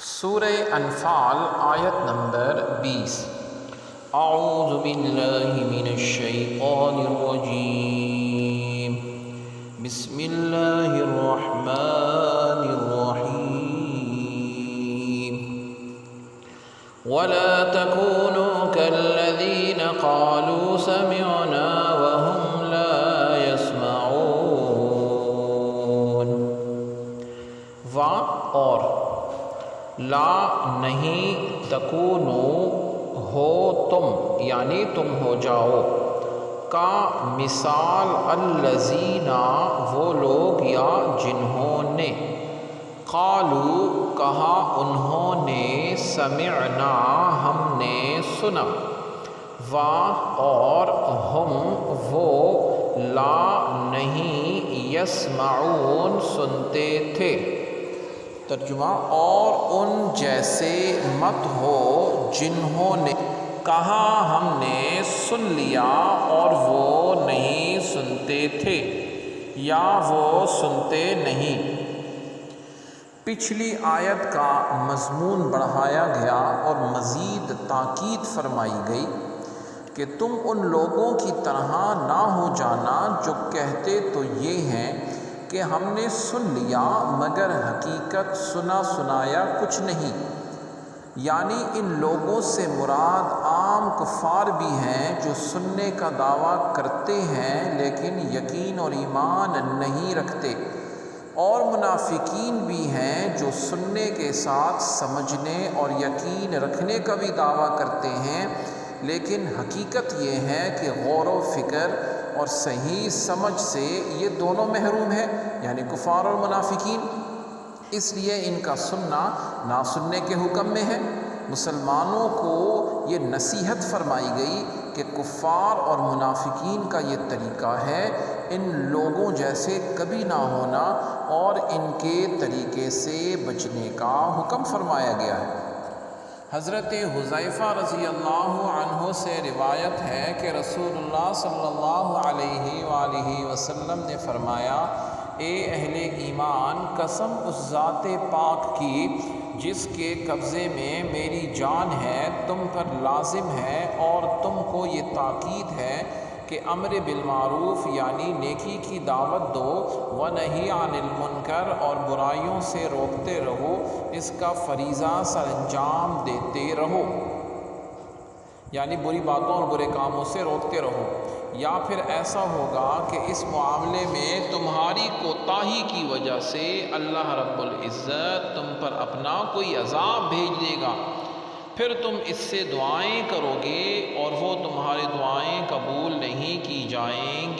سورہ انفال آیت نمبر 20۔ اعوذ باللہ من الشیطان الرجیم، بسم اللہ الرحمن الرحیم۔ ولا تکونوا کالذین قالوا سمعنا وهم لا يسمعون۔ اور لا نہیں تکونو ہو تم، یعنی تم ہو جاؤ، کا مثال الذین وہ لوگ یا جنہوں نے، قالو کہا انہوں نے، سمعنا ہم نے سنا، اور ہم وہ لا نہیں یسمعون سنتے تھے۔ ترجمہ، اور ان جیسے مت ہو جنہوں نے کہا ہم نے سن لیا اور وہ نہیں سنتے تھے یا وہ سنتے نہیں۔ پچھلی آیت کا مضمون بڑھایا گیا اور مزید تاکید فرمائی گئی کہ تم ان لوگوں کی طرح نہ ہو جانا جو کہتے تو یہ ہیں کہ ہم نے سن لیا مگر حقیقت سنا سنایا کچھ نہیں، یعنی ان لوگوں سے مراد عام کفار بھی ہیں جو سننے کا دعویٰ کرتے ہیں لیکن یقین اور ایمان نہیں رکھتے، اور منافقین بھی ہیں جو سننے کے ساتھ سمجھنے اور یقین رکھنے کا بھی دعویٰ کرتے ہیں لیکن حقیقت یہ ہے کہ غور و فکر اور صحیح سمجھ سے یہ دونوں محروم ہیں، یعنی کفار اور منافقین۔ اس لیے ان کا سننا نہ سننے کے حکم میں ہے۔ مسلمانوں کو یہ نصیحت فرمائی گئی کہ کفار اور منافقین کا یہ طریقہ ہے، ان لوگوں جیسے کبھی نہ ہونا اور ان کے طریقے سے بچنے کا حکم فرمایا گیا ہے۔ حضرت حذیفہ رضی اللہ عنہ سے روایت ہے کہ رسول اللہ صلی اللہ علیہ وآلہ وسلم نے فرمایا، اے اہل ایمان، قسم اس ذات پاک کی جس کے قبضے میں میری جان ہے، تم پر لازم ہے اور تم کو یہ تاکید ہے کہ امر بالمعروف یعنی نیکی کی دعوت دو، ونہی عن المنکر اور برائیوں سے روکتے رہو، اس کا فریضہ سر انجام دیتے رہو، یعنی بری باتوں اور برے کاموں سے روکتے رہو، یا پھر ایسا ہوگا کہ اس معاملے میں تمہاری کوتاہی کی وجہ سے اللہ رب العزت تم پر اپنا کوئی عذاب بھیج دے گا، پھر تم اس سے دعائیں کرو گے اور وہ تمہاری دعائیں قبول نہیں کی جائیں گی۔